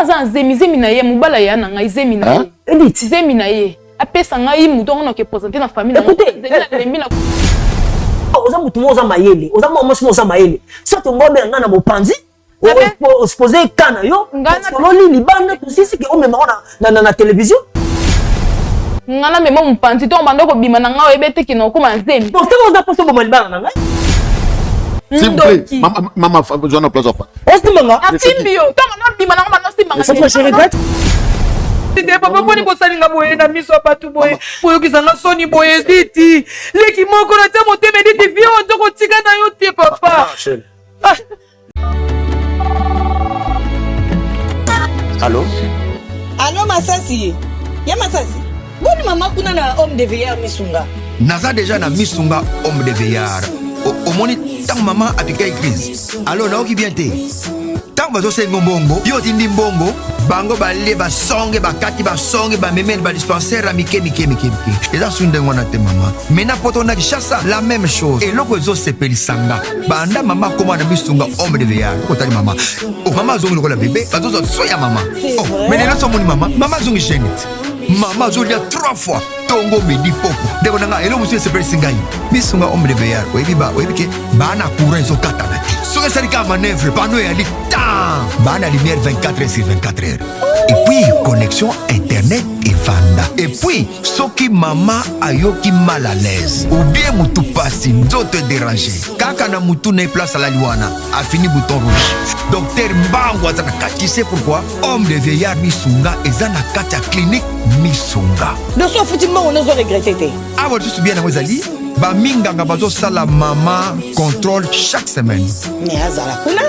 za zemi na ye mubala ya na ngai zemi na ye edit zemi na ye apesa ngai muto on ke présenter na famille na zemi na oza mutu moza mayele oza mo mosi moza mayele ça to ngombe ngana mopanzi exposer kana yo solo libanda to sisi ke o mema na télévision ngana mema mopanzi to mbanda ko bima na ngawe bete kino ko manzemi donc c'est on a posé bon libanda na ngai. S'il vous plaît, maman, je n'en place pas. Est-ce que maman? Atimbio, toi maintenant bima na ngama nosti manga. C'est je regrette. Tite papa poni ko salinga boye na miso patu boye. Poyo kisanga soni boye diti. Leki moko na tamo teme diti vio ndoko tika na yo te papa. Allô? Allô Masasi? Ya Masasi? Boni mama kuna na homme de veillard misunga. Naza déjà na misunga homme de veillard. Au moni tant maman a piqué crise. Alors là qui vient te. Tant bazo se ngombongo, yo tindi mbongo, bango balé ba songe ba kati ba songe ba memel ba dispensaire à mike. Et là sunde ngona te maman. Mena poto na kishasa la même chose. Et loko zo se pelisanga. Banda maman comment na misunga homme de veillard. Ko tali maman. Oh maman zongi lokola bébé, bazo zo soya maman. Oh, mais là so moni maman, maman zongi génite. Maman zo dia 3 fois. Tongo medi popo. Debo nanga elo musu se pelisanga. Misunga homme de veillard. Webi ke bana courant zo kata na te. So que ça dit manœuvre, pano ya li temps. Bana lumière 24 heures sur 24 heures. Et puis connexion internet et vanda. Et puis soki maman ayoki mal à l'aise ou bien mutu passi d'autres déranger. Kaka na mutu na place à la liwana a fini bouton rouge. Docteur Mbango azana kati, c'est pourquoi homme de veillard misunga ezana kati ya clinique misunga. Donc so foutima on a regretté te. Ah ouais, tu bien na wezali? Ba minganga bazo sala mama contrôle chaque semaine. Mais azala kuna?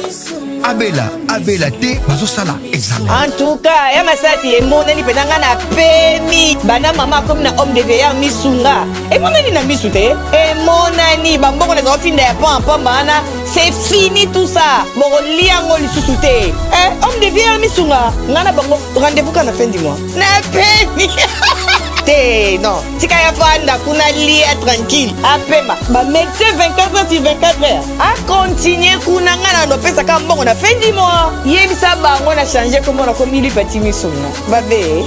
Abela te bazo sala examen. En tout cas, ya Masasi e monani penanga na pemi. Bana mama comme na homme de veillard misunga. E monani na misute. E monani bamboko na finda ya pampa bana. C'est fini tout ça. Boko liango lisusu te. Homme de veillard misunga. Ngana bango rendez-vous quand la fin du mois. Na pemi. Non, tika ya fanda kuna lia tranquille. Apema, ba médecin 24 heures sur 24 heures. A continuer kuna ngana no pesa ka mbongo na fin du mois. Yebisa bango na changer comme on a commis li petit misuna. Babe.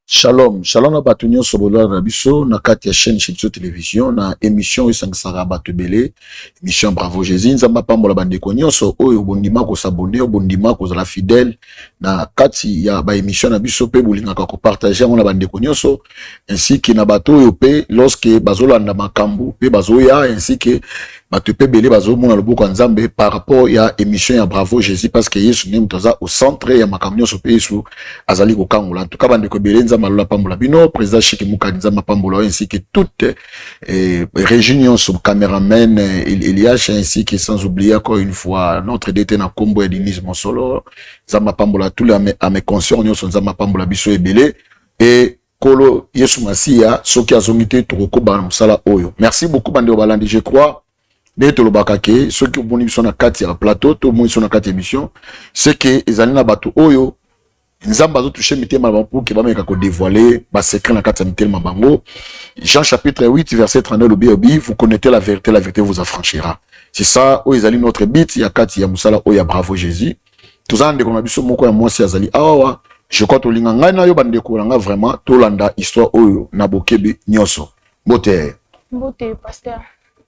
Shalom, shalom na bato nyonso bola na biso na kati ya chaîne chez télévision na émission esangisaka bato belé émission Bravo Jésus nzamba pambola bandeko nyonso oyo bondima ko s'abonner bondima ko zala fidèle na kati ya ba émission na biso pe bolingaka ko partager na bandeko nyonso ainsi que na bato oyo pe lorsque bazolanda makambo pe bazoya ainsi que bato pe belé bazo mona loboko nzambe par rapport ya émission ya Bravo Jésus parce que Yesu ne mtoza au centre ya makamyo so pe Yesu azali ko kangola en tout cas bande ko belé nzamba lola pambola bino président Chiki Muka nzamba pambola ainsi que toute réunion sur caméraman Elias ainsi que sans oublier encore une fois notre DT na Kombo et Denise Monsolo nzamba pambola tous les à mes conscients nyonso nzamba pambola biso e belé et Kolo Yesu Masia soki azongite toko ba musala oyo. Merci beaucoup bande balandi je crois. Dès que le bakake soki boni biso na kati ya plateau to mo biso na kati émission c'est que ezali na bato oyo nzamba zo toucher mitema bango ke ba meka ko dévoiler ba secret na kati ya mitema bango. Jean chapitre 8 verset 39 obi vous connaissez la vérité vous affranchira. C'est ça o ezali notre bit ya kati ya musala oyo ya Bravo Jésus. Tozande ko na biso moko ya mwasi azali awa. Je crois que l'inganga na yo bande ko nga vraiment to landa histoire oyo na bokebe nyoso. Bote pasteur.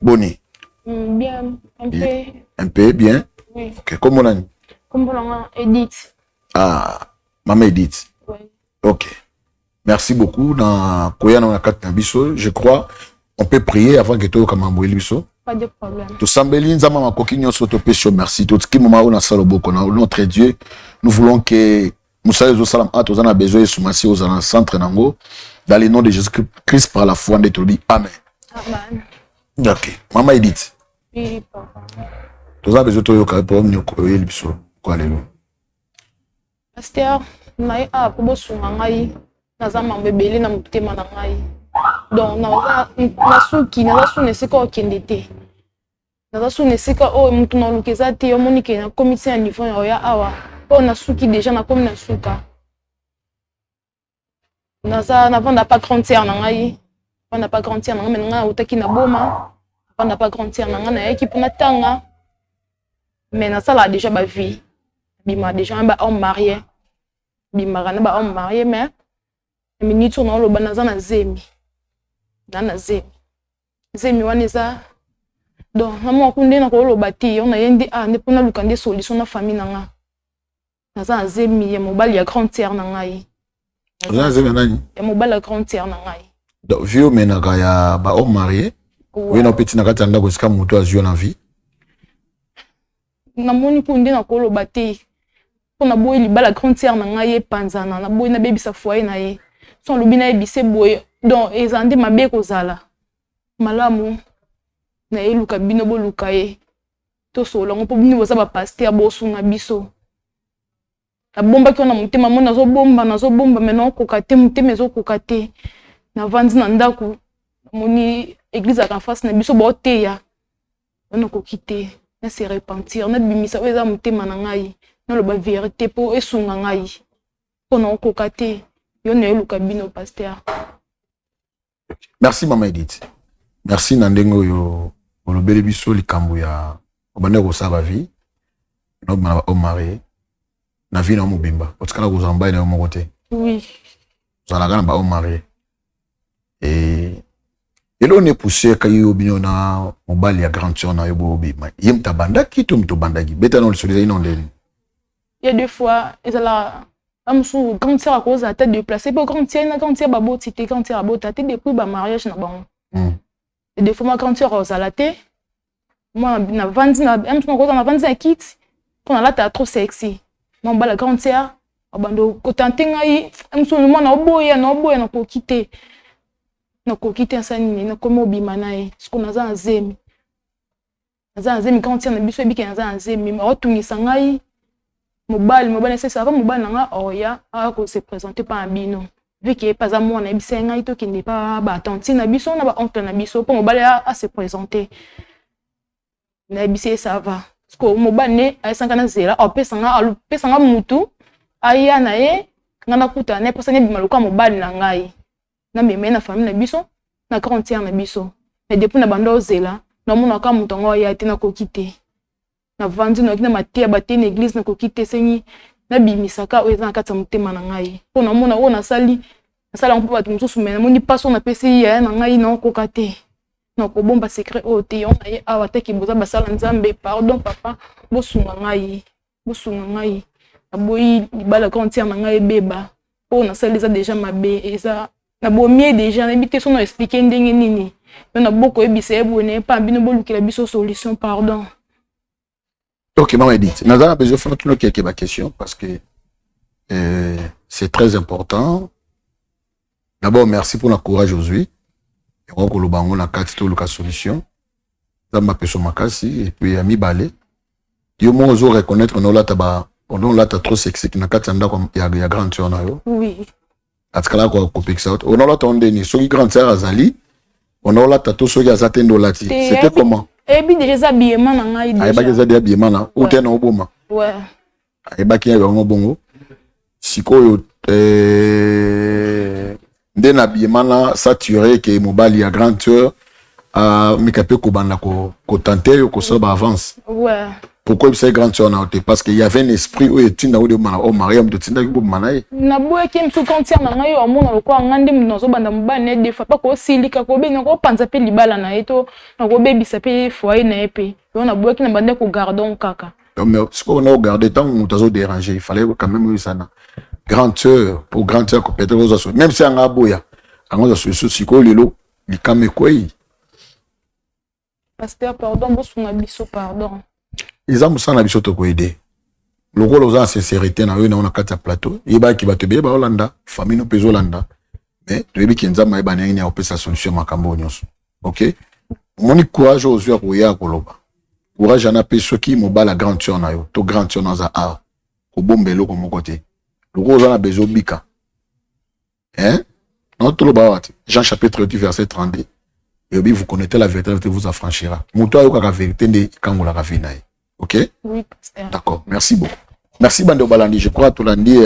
Boni. Bien, un bien. peu. Un peu bien. Oui. OK, comment on a Comme on Edith. Ah, maman Edith. Oui. OK. Merci beaucoup na koya na kati na biso, je crois on peut prier avant que to kamambo biso. Pas de problème. To sambeli nzama makoki nyoso to pesho merci. To tiki moma ona sala boko na notre Dieu. Nous voulons que Moussa Salam a tous en a besoin de aux en centre nango dans le nom de Jésus-Christ par la foi de Tobi. Amen. Amen. OK. Maman Edith. Oui, papa. Tous en besoin de yoka pour nous koyer biso. Quoi lelo. Pasteur, na a pour bosunga ngai na za mambebele na mutema na ngai. Donc na suki na su ne sika okendete. Na su ne sika o mutu na lukeza te omoni ke na comité à niveau ya awa. On a souki déjà na comme na souka. Na ça na vanda pas grandir na ngai. On n'a pas grandir na ngai na utaki na boma. On n'a pas grandir na ngai na équipe na tanga. Mais na ça là déjà ba vie. Bima déjà ba homme marié. Bima na ba homme marié mais minute on lo banaza na zemi. Na zemi. Zemi waneza. Donc na mo kunde na ko lo bati on a yendi ne pona lukande solution na famille na nga. Naza zemi ya mobali ya grand-terre na ngai. Naza zemi nani? Ya mobali ya grand-terre na ngai. Donc vieux menaka ya ba homme marié. Oui na petit na kati anda ko sika muto azio na vie. Na moni kunde na ko lo bati. Pona boy libala grand-terre na ngai panzana na boy na bebisa foyer na ye. Son lobina ebise boy. Donc ezande mabe kozala. Malamu na eluka bino boluka ye. To solo ngo po bino boza ba pasteur bosunga biso. La bomba qui on a monté maman nazo bomba maintenant kokate mutema ezo kokate na vandi na ndako moni église à face na biso ba oteya on ko quitter na se repentir na bimisa eza mutema na ngai na lo ba vérité po esunga ngai pona kokate yo na eluka bino pasteur. Merci maman Edith. Merci nandengo yo olobeli biso likambo ya obane ko saba vie no ba o marié. Na vie na mobimba otikala kozamba na mo côté. Oui. Zala kana ba o marié. Et elo ne poussé kayo binyo na mobali ya grandeur na yobo bima. Yem tabanda kitu mto bandaki. Beta no solidarité non ndeni. Il y a des fois ezala amsu grandeur à cause à tête déplacée pour grandeur ba boti te grandeur a bota te depuis ba mariage na bango. Et des fois ma grandeur ozala te. Moi na vandi na amsu na cause na vandi na kit. Pour la ta trop sexy. Mon bala grandeur abando kotanté ngai amsu mo na oboya na ko quitter. Na ko quitter sanini na komo bima nae. Siko na za zemi. Na zemi grandeur na biso biki na za zemi. Ma otungisa ngai. Mobile c'est ça va mobile nga oya a ko se présenter par bino. Vu que pas à moi na bise ngai to qui n'est pas ba tanti na biso na ba oncle na biso pour mobile a se présenter. Na bise ça va. Ko mobile ne a 50 o pesa nga mutu aya na ye ngana kuta ne pesa ne bimaluka mobile na ngai na meme na famille na biso na quarantière na biso mais depuis na bando zela na mona ka mutu ngo ya tina ko kite na vandi na kina matia bate na église na ko kite sengi na bimisaka o ezana kata mutema na ngai po na mona o na sali mpo batu mususu mena moni paso na pesi ya na ngai na ko kate. Non, ko bomba secret o te on aye awata ki boza basala nzambe pardon papa bosunga ngai aboyi libala kontia na ngai beba po na sala eza déjà mabe eza na bomie déjà na bité so na expliquer ndenge nini On a beaucoup ebissé bonnet pas bino bolu qui la biso solution pardon. Ok, maman Edith, nous avons besoin de faire quelques questions parce que c'est très important. D'abord, merci pour le courage aujourd'hui. Et on va vous la carte de la solution. Ça m'a fait makasi et puis ami balé. Yo mo zo reconnaître no la taba, on la ta trop sexy na carte nda comme ya grand sœur na yo. Oui. Atkala ko ko pick out. On la tonde ni so grand sœur azali. On la ta to so ya zatendo lati. C'était comment? Et bien déjà habillement na ngai déjà. Ay ba déjà habillement na ou te na oboma. Ouais. Ay ba ki ya ngo bongo. Sikoyo den habillement na saturé que mobali ya grand sœur a mikape ko banda ko tenter ko so ba avance. Ouais. Pourquoi c'est grand sœur na parce qu'il y avait un esprit où etinda où de mana o mariam de tinda ko manaye. Na boye kim su kontia na ngai o mona ko ngandi mnozo banda mbane des fois pas ko silika ko be ko panza pe libala na eto na ko bebisa pe foyer na epe. On a boye ki na bande ko gardon kaka. Mais ce qu'on a regardé tant on t'a dérangé, il fallait quand même ça na. Grande sœur pour grande sœur ko peut-être même si on a boya. On a ce ko lelo likame koi. Pasteur pardon bosunga biso pardon. Ils ont besoin de te aider. Le rôle aux sincérité na eux na kata plateau. Iba ki batebe ba Hollanda, famille no peso Hollanda. Mais tu ebi kinza ma ba nyenye a sa solution makambo nyonso. OK? Moni courage aux yeux ko ya koloba. Courage na pe soki mo ba la grande sœur na yo, to grande sœur na za a. Ko bombelo ko mon côté. Le rôle na bezo bika. Hein? Non to lo ba wat. Jean chapitre 10 verset 32. Et bien vous connaissez la vérité, vous affranchira. Muto yo ka vérité nde kango la ravina. OK? Oui, pasteur. D'accord, merci beaucoup. Merci Bando Balandi. Je crois que tu l'as dit,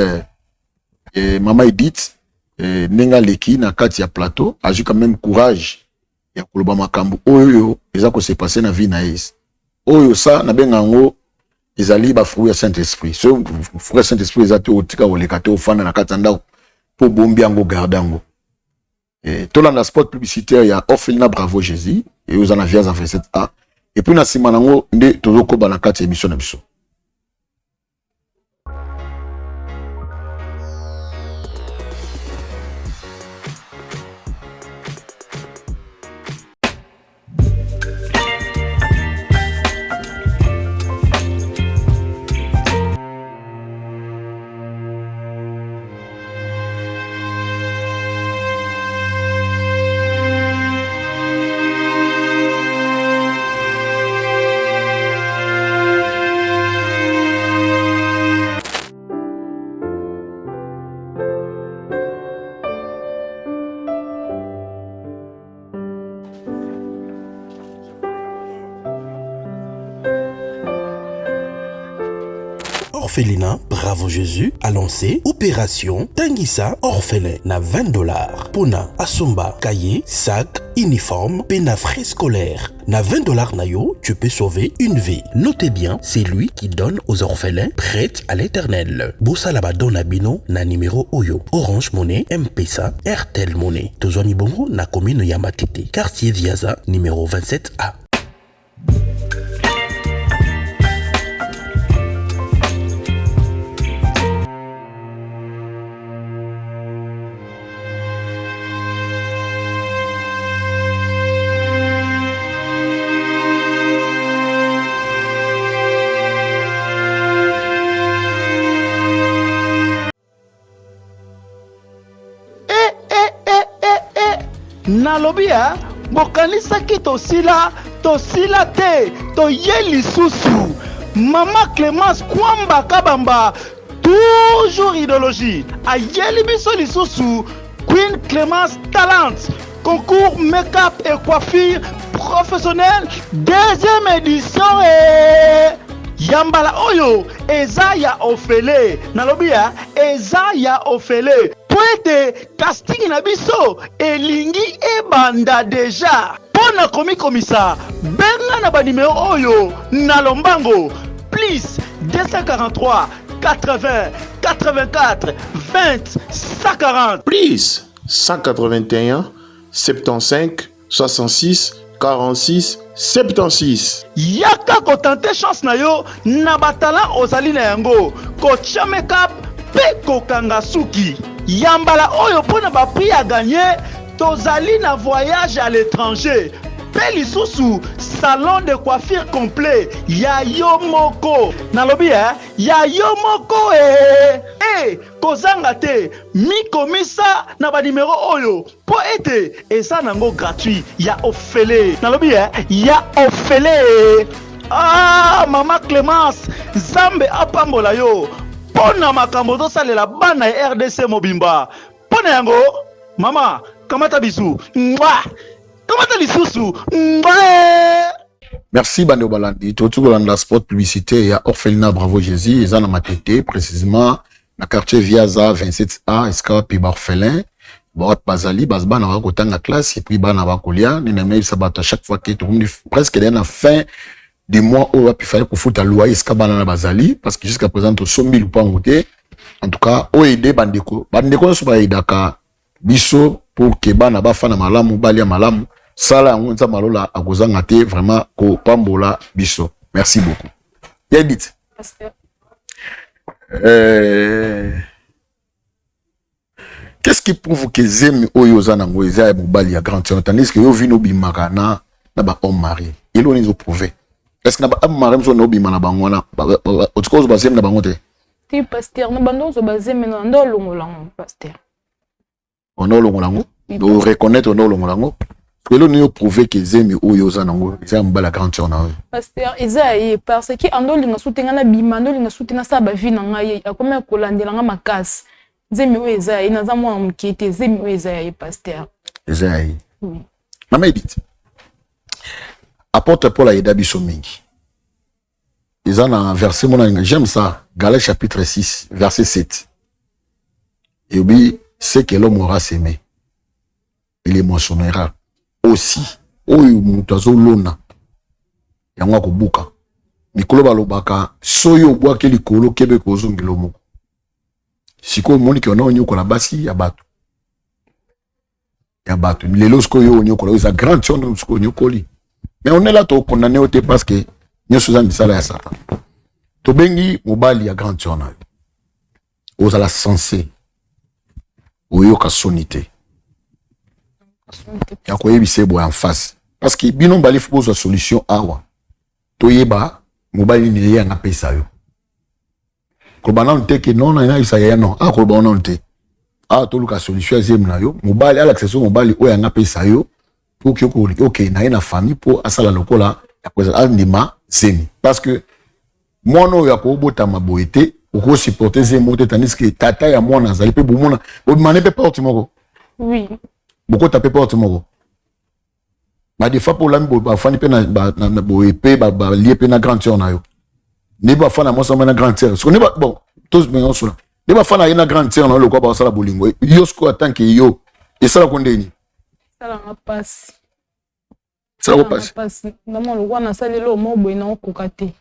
Maman Edith, Nenga Leki, na kati ya plateau, a eu quand même courage. Ya kuluba makambu. Oyo, eza ko se passé na vie na yes. Oyo sa, na bengango, ezali ba fruit ya Saint-Esprit. Ce fruit ya Saint-Esprit, ezate otika olekate ofana na kati ndao, po bombi ango gardango. Tolanda spot publicitaire ya Orphelinat Bravo Jésus, et aux en vias en 27A. Et puis na simanango nde tozoko ba na kati émission na biso. Orphelinat Bravo Jésus a lancé Opération Tangisa Orphelin na $20. Pona Asomba, cahier, sac, uniforme, pena frais scolaire. Na $20 na yo, tu peux sauver une vie. Notez bien, c'est lui qui donne aux orphelins prêts à l'éternel. Bossa Labado Nabino na numéro Oyo. Orange Monnaie, M-Pesa, RTL Monnaie. Tozoni Bongo na commune Yamatete. Quartier Viaza, numéro 27A. Nalobia bokanisaki tosila te toye lisusu. Mama Clémence Kwamba Kabamba toujours idéologie ayeli biso lisusu. Queen Clémence Talent concours make-up et coiffure professionnel deuxième édition Yambala oyo eza ya ofele. Nalobia eza ya ofele. Poete casting na biso elingi ebanda deja. Pona komi komisa benga na ba numéro oyo na lombango plus 243 80 84 20 140 plus 181 75 66 46 76. Yaka ko tenter chance na yo na batala ozali na yango ko make-up pe ko kanga suki. Yambala oyo pona ba prix à gagner tozali na voyage à l'étranger. Pe lisusu salon de coiffure complet ya yo moko. Nalobi ya yo moko kozanga te mi komisa na ba numéro oyo po ete eza nango gratuit ya ofele. Nalobi ya ofele. Ah mama Clémence Zambe apambola yo pona makambo to salela bana ya RDC mobimba. Pona yango mama kamata bisu. Mwa Merci Bande Balandi. Tout le la spot publicité, il y a Orphelinat Bravo Jésus, ils ont matété précisément dans quartier Viaza 27A, Esca puis Orphelin, Borat Bazali, Bazba na côté la classe et puis Bana Bakolia, ni na ça bat à chaque fois que tout le monde presque à la fin du mois où il fallait pour foutre à loyer Esca Bana Bazali parce que jusqu'à présent tout 100 000 ou pas côté. En tout cas, au aider Bandeko sur Baïdaka biso pour que Bana Bafana malamu balia malamu. Sala ngonza malola akozanga te vraiment ko pambola biso. Merci beaucoup. Yedit. Qu'est-ce qui prouve que Zemi oyoza na ngoeza ya mobali ya grand sœur tandis que yo vino bimaka na ba homme marié. Ils ont les prouvé. Est-ce que na ba homme marié so no bimana bangwana otikozo ba Zemi na bangote? Ti pasteur na bando zo ba Zemi na ndo longolango pasteur. Ono longolango? Do reconnaître ono longolango? Que l'on a prouvé que Zemi ou Yozanango, c'est un bel grand tour. Pasteur, Isaïe, parce que Andoli n'a soutenu la bimandoli n'a soutenu sa vie n'a a comme un collandé dans ma casse. Zemi ou Isaïe, n'a pas moi qui était Zemi ou Isaïe, pasteur. Isaïe. Maman dit. Apporte Paul à Yedabiso Mingi. Ils ont un verset, j'aime ça, Galates chapitre 6, verset 7. Et oui, c'est que l'homme aura s'aimé. Il est mentionnera. Aussi oyo mutazo lona yango kobuka mikolo balobaka soyo bwake likolo kebe kozongelo moko siko moni ki ona onyo kola basi ya bato lelo siko yo onyo kola za grand tion siko onyo koli mais on est là to condamner ote parce que nyoso za misala ya satan to bengi mobali ya grand tion na ozala censé oyo ka sonité ya koyebise bo en face parce que bino mbali faut une solution awa toyeba mobali ni ya na pesa yo ko bana nte ke non na isa ya non ko bana nte to luka solution zem na yo mobali ala accession mobali o ya na pesa yo pour que OK na famille pour asala lokola ya kweza andima zemi parce que mwana ya ko bota maboete ko supporter zemi te tandis que tata ya mwana azali pe bomona obimane pe porte moko oui. Beaucoup tapé porte moko. Ba des fois pour l'ami ba fani pe na bo épée ba lié pe na grand sœur na yo. Ne ba fana mo so na grand sœur. Ce qu'on est bon, tous bien on sula. Ne ba fana na grand sœur na lo ko ba sala bolingo. Yo sko tant que yo. Et ça la kondeni. Ça la passe. Ça la passe. Na mo lo wana sala lo mo bo ina okokate.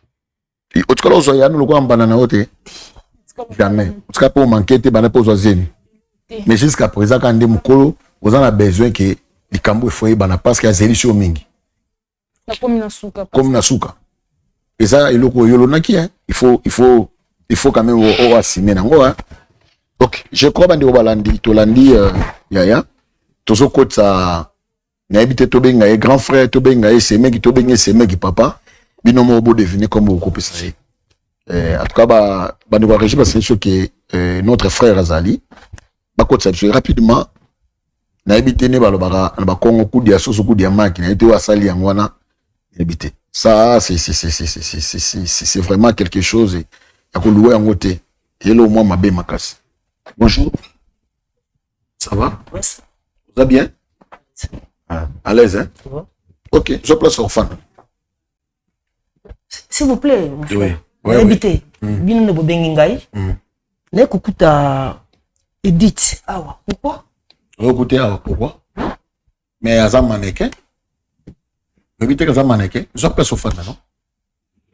Et au tukalo zo ya no lo ko ambana na ote. Jamais. Au tukalo po manquete ba na po zo zeni. Mais jusqu'à présent quand ndé mukolo vous en avez besoin que les cambo foyer bana parce qu'il y a zéli sur mingi. Comme na souka. Comme na souka. Et ça il loko yolo naki hein. Il faut quand même o assumer nango hein. Donc je crois bandi obalandi tolandi yaya tozo kota na habité to benga e grand frère to benga e semeki to benga semeki papa bino mo bo devenir comme au couple ça. En tout cas bandi wa régime c'est sûr que notre frère Azali ba kota rapidement na habité ne balobaka na ba Congo kudia soso kudia maki na été wasali yangwana habité. Ça c'est vraiment quelque chose ya ko louer en côté. Hello moi mabe makasi. Bonjour. Ça va? Oui. Vous allez bien? À l'aise, hein? Ça va? Ok, je place au fan. S'il vous plaît, mon frère. Oui. Habité. Bino ne bobengi ngai. Ne kukuta Edith. Awa. Pourquoi? Écoutez, pourquoi? Mais à un mannequin. Évitez que ça mannequin. Je place au fan,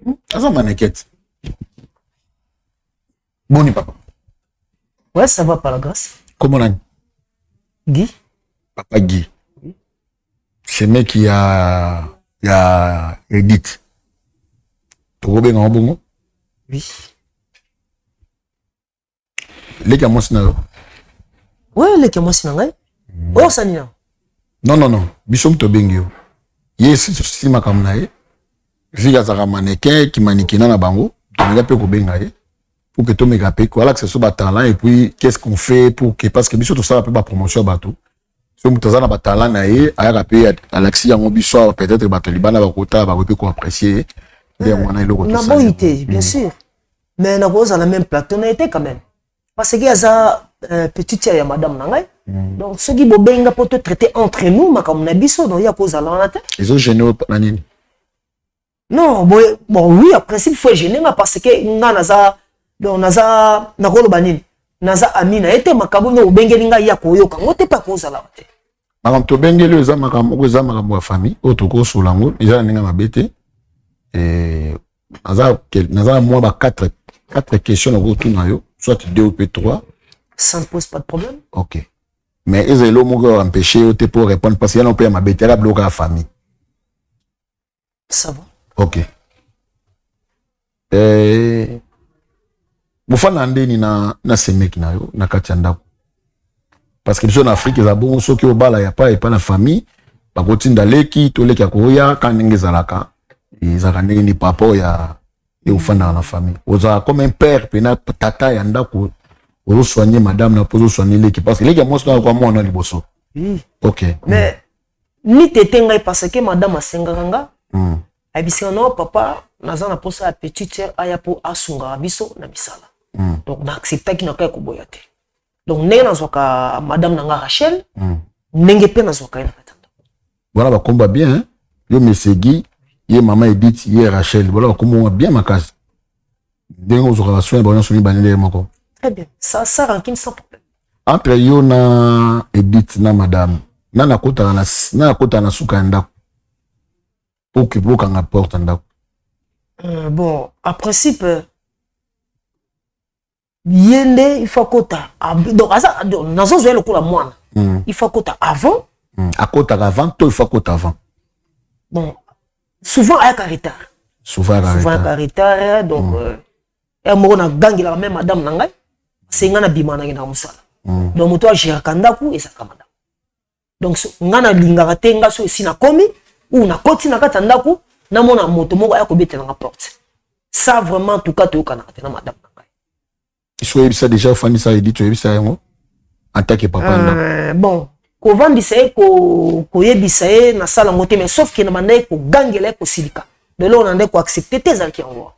non? À un mannequin. Boni papa. Ouais, ça va par la grâce. Comment on a? Guy. Papa Guy. C'est mec qui a Edith. Tu vois bien en bon? Oui. Les gars, moi, c'est ouais, les gars, moi, c'est ngai. Oh, ça n'y a. Non. Bisom to bengio. Yes, si makamna e. Vika zaka mannequin qui mannequina na bango. Tomega pe ko benga e. Pour que tomega pe ko ala que ce soit talent et puis qu'est-ce qu'on fait pour que parce que biso tout ça peut pas promotion bateau. So mutaza na talent na e aya pe Alexis yango biso peut-être bateau libana ba kota ba ko apprécier. Na bonité, bien sûr. Mais na cause à la même plateau na été quand même. Parce qu'il y a ça petite ya madame Nangay. Donc ceux qui bobenga pour te traiter entre nous, mais comme nabiso donc il y a cause à la tête. Ils ont gêné la nini. Non, bon oui, en principe faut gêner parce que nga naza donc naza na kolo banini. Naza amina été makabo no bengeli nga ya koyoka. Ngote pas cause à la tête. Makam to bengeli za makam wa famille, otoko solango, déjà ninga mabete. Et naza moi ba quatre questions au retour na yo, soit 2 ou 3. Ça ne pose pas de problème. OK. Mais ezelo mo go empêcher o te pour répondre parce qu'il y a non pas ma bête la bloquer la famille. Ça va. OK. Mufana ndeni na semeki na yo na kati ndako. Parce que biso na Afrique za bongo soki obala ya pa na famille, ba kotinda leki to leki akoya kanenge zalaka. Ezaka ndenge ni papa ya ufana na famille. Oza comme un père pena tata ya ndako. Ozo soigner madame na pozo soigner l'équipe parce que l'équipe moi c'est quoi moi on a liboso. Oui. OK. Mais ni tetenga parce que madame asenganga. Abisika no papa naza na posa ya petite sœur aya po asunga biso na bisala. Donc na accepta ki na kay ko boyate. Donc ndenge na zoka madame nanga Rachel. Ndenge pe na zoka ina katanda. Voilà ba combat bien hein. Yo Mesegi, ye maman Edith, ye Rachel. Voilà ba combat bien ma case. Ndenge zo relation ba nyonso ni banele moko. Très bien. Ça rancune sans problème. Entre yo na Edith na madame, na kota na suka ndako. Pour que bloque en porte ndako. Bon, en principe yende il faut kota. Donc ça nazo zo le kula mwana. Il faut kota avant. À kota avant, toi il faut kota avant. Bon, souvent à retard. Souvent à retard donc et mo na gangi la même madame nangay. Senga na bimana ngena musala. Donc moto agir kandaku et ça kamada. Donc ngana lingaka tenga so sina komi ou na koti na kata ndaku na mona moto moko ya kobetela na porte. Ça vraiment en tout cas to kana na madame nangay. Il soit ça déjà fani ça Edith tu ça yango en tant que papa bon, ko vandisa ko yebisa na sala ngote mais sauf que na mandai ko gangela ko silika. De là on a ko accepter tes alki en voix.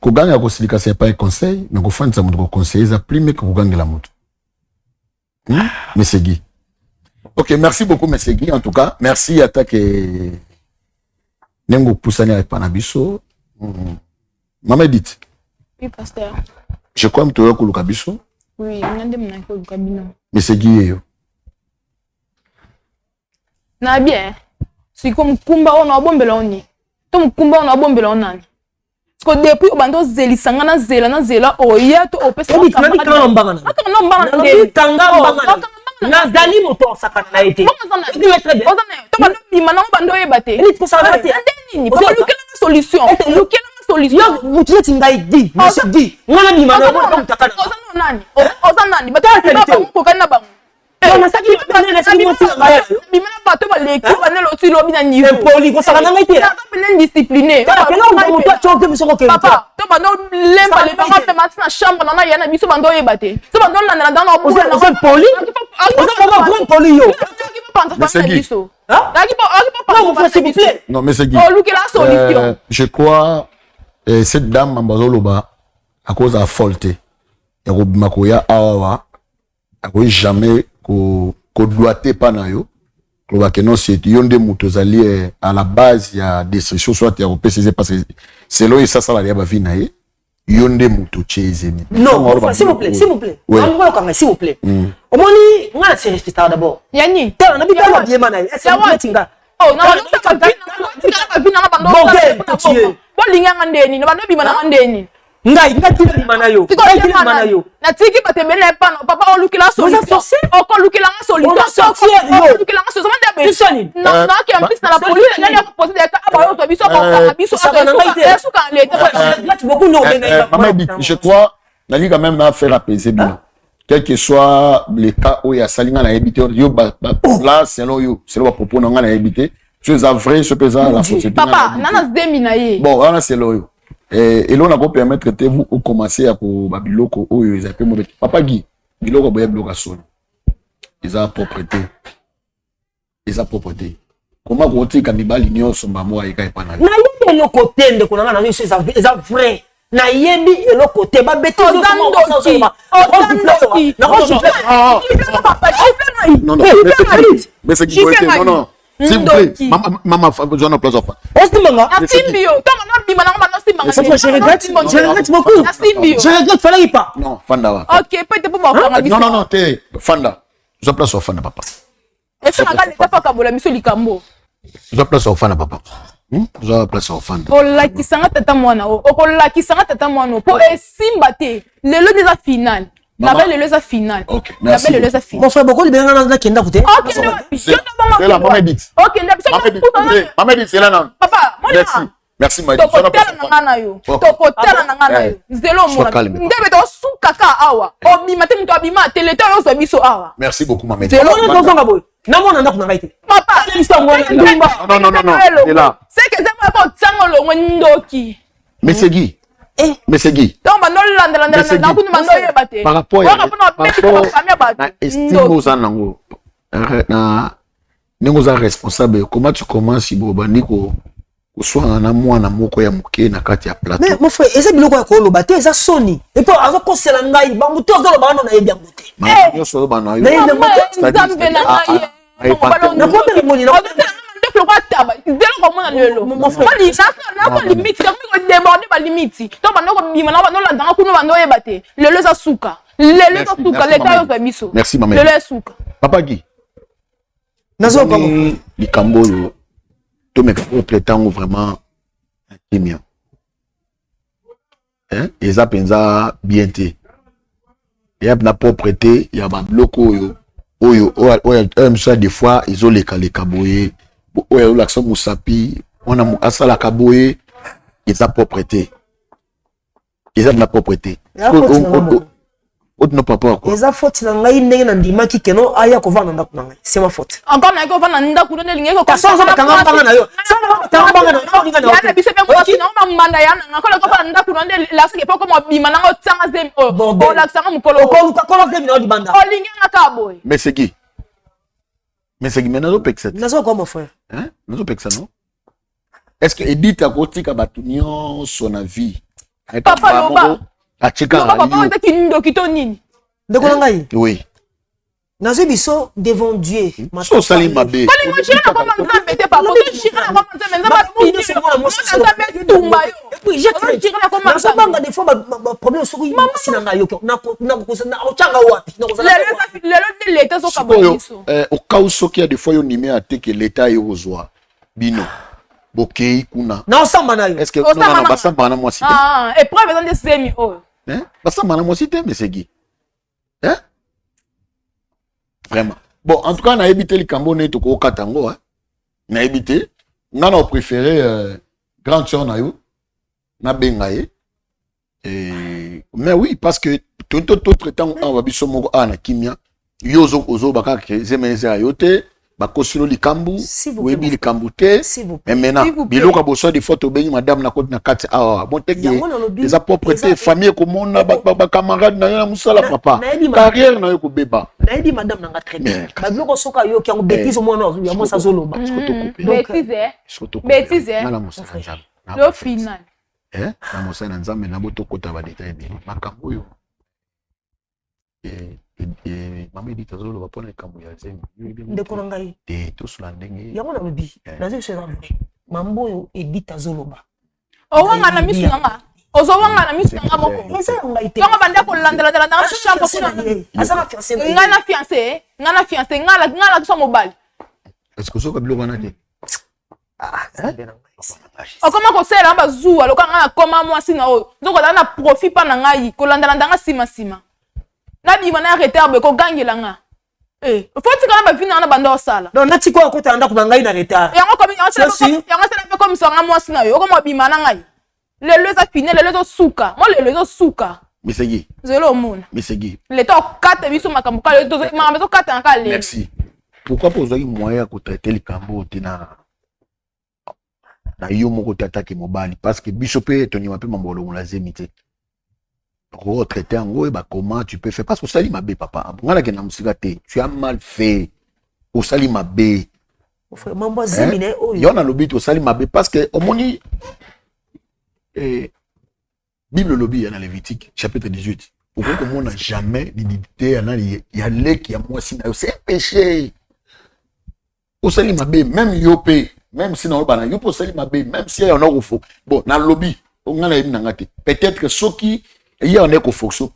Kuganga kosilika c'est pas un conseil mais kofanisa mutu conseiller za plus mais kuganga la mutu. Monsieur Guy. OK, merci beaucoup monsieur Guy en tout cas. Merci à ta que nengo pusani avec panabiso. Maman Edith. Oui pasteur. Je crois que tu as kuluka biso. Oui, ngande mna kuluka bino. Monsieur Guy yo. Na bien. Si comme kumba ona bombela oni. To kumba ona bombela onani. Parce que depuis bando zeli sangana zela oya to opesa na bikana mbangana na dali moto sakana na été to bando bimana bando yebate elite ko sakana te ndeni parce que solution mutu tingai di monsieur di ngana bimana mo mtakana ozanani bataka ko kana bango na saki na saki mo ngaya bimana bato ba leki banelo tilo bina niveau poli ko sakana ngai te na penen discipliné papa to bando lemba le banga pe matina chambre na yana biso bando yebate so bando la dans na boule na poli oza grand poli yo non mais c'est Guy. Solution. Je crois cette dame mbazoloba à cause de la faute et makoya awa akoyi jamais ko doité pas na yo ko que non c'est yonde muto zali à la base il y a destruction soit ya opcc parce que selon ça ça la ba vie na yonde muto chezeni non s'il vous plaît s'il vous plaît s'il vous plaît omoni ngana c'est respectable d'abord yani tala na bitala bien mana est-ce que tinga oh non ça pas vina na bando bon linga ndeni na bando bimana ndeni ngai tina limana yo limana yo na tiki batembele pa papa olukila solution oko lukila solution olukila solution mande be non qui en plus na la police na ya poser des cas aba yo biso ko biso so kan l'été beaucoup non je crois na li quand même na faire apaiser bien quel que soit le cas où il y a salinga na habité yo là selon yo selon propos na na habité tu es vrai ce pesant la société papa nana zdemi na ye bon on a selon yo et l'on a pas permettre que vous commencer à pour babiloko oyo ils appellent mauvais papa Guy biloko boya biloko son ils a propreté comment ko tika mibali nyonso mbamo ayika epana na yebi eloko tende kuna na yesu eza vrai na yebi eloko te ba bêtise non mais c'est qui non s'il vous plaît maman j'en ai place of est-ce manga asimbio tama na bima na ngoma simanga je regrette beaucoup je regrette fallait pas non fanda OK peut-être pour ba non te fanda je place of fanda papa est-ce que ngale ta faka bola miso likambo je place of fanda papa je place of fanda olakisanga tata mwana okolakisanga tata mwana po esimba te lelo déjà final na belle leza final OK merci la belle leza final mon frère beaucoup libérer na kenda côté OK c'est la maman dit OK maman dit c'est là non papa merci ma to potela na ngana yo zelo mona ndebe to suka ka awa obima te muto abima te leta yo so biso awa merci beaucoup maman zelo na zonga boy na mona ndako na ngaite papa non c'est là c'est que zema ko tsangolo ndoki mais c'est Guy donc bando landela na kunu mando yebate par rapport na estime aux anango na ningo responsable comment tu commences bobandiko kuswana na mwana moko ya muke na kati ya plateau mais mon frère eza biloko ya koloba te eza soni et puis azo kosela ngai bango to azo loba na yebi yango te yo so ba na yo nzambe na ngai na ko bele moni na ndeko kwa taba zelo ko mona lelo mon frère na ko limite ko déborder ba limite to ba ndoko bima na ba no la danga kuno ba no yebate lelo za suka lelo za suka leta yo za biso merci maman lelo suka papa Guy nazo ko likambo yo to me prétend vraiment kimia ils a penza bien te y a na propreté y a ba bloko oyo ça des fois ils ont les kaboye oyo l'action musapi on a asala kaboye ils a propreté ils a na propreté autre papa quoi eza faute na ngai ndenge na ndima kikeno aya ko vana ndako na ngai c'est ma faute encore na ko vana ndako na linge ko kaso za kanga mbanga na yo sana kanga mbanga na yo ndinga na yo ya biso pe ko sina ma manda ya na ko ko vana ndako na la sike po ko mo bima na ngo tsanga zem o la tsanga mukolo ko ko zem na di banda o linge na ka boy mais c'est Guy nazo pexet nazo ko mon frère nazo pexet non est-ce que Edith a kotika batunyo son avis papa loba achika papa ta kindo kitonini ndeko na ngai oui nazo biso devant Dieu so sali mabe ko lingo chira ko manzambe te papa ko chira ko manzambe nzamba pini se mo nzambe tumba yo et puis j'ai chira ko manzambe banga des fois ba problème sur sina na yo na ochanga wapi na kozala lelo de l'état so kaboniso au cas où soki a des fois yo nimé à te que l'état yo ozwa bino bokei kuna na osamba na yo est-ce que non basamba na moi si épreuve dans des semi oh basamba na moi si te mais c'est Guy vraiment bon en tout cas na évité le Cambodge to ko katango na évité ngana préféré grande sœur na yo na bengaye mais oui parce que tout traitant on va biso moko ana kimia yozo ozo baka ke zemeneza yote bakosilo likambu webi likambu te mais maintenant biloko boso des photos bengi madame na koti na kati awa monteke les propreté famille komona ba camarade na yo musala papa carrière na yo ko beba na yedi madame na nga très bien ba biloko soka yo ki ngo bêtise mo na ya mo sa zoloba bêtise na musala nzambe le final na musala nzambe na boto kota ba détail ni makambo yo mama Edith azolo ba pona kambo ya zemi ndeko na ngai te to sula ndenge yango na lobi nazo se na mambo yo Edith azoloba wanga na misu nga ozo wanga na misu nga moko eza ngai te tonga banda ko landela na chambre kuna azana fiancé ngana fiancé ngala so mobile est-ce que so ka biloko na te okoma kosela ba zuwa lokanga na koma mwasi na oyo ndoko na profit pa na ngai ko landela ndanga sima na bima na retard ko gangela nga faut tika na ba vina na banda osala donc nati ko akota ndako na ngai na retard yango komi yango sala pe comme ça nga mwasi na yo ko mo bima na ngai lelo za fini lelo zo suka mo lelo zo suka Mesegi. Zelo mona. Mesegi. Le to 4 biso makambo ka le to makambo to 4 encore le. Merci. Pourquoi poser moyen à traiter les cambo na yo moko attaquer mobali parce que biso pe toni mape mambolo on la zemité. Retraiter en gros, comment tu peux faire parce que ça li mabe papa. Ngala ke na musika te. Tu as mal fait. Au sali mabe. Mambo zemine oyo. Yo na lobby au sali mabe parce que au moni Bible lobby dans Lévitique chapitre 18. Au point que on n'a jamais l'idée il y a lek il y a moi si c'est un péché. Au sali mabe même yopé même si na bana yo po sali mabe même si y en a au faux. Bon na lobby on a peut-être que ceux qui il y en a qu'au fonction.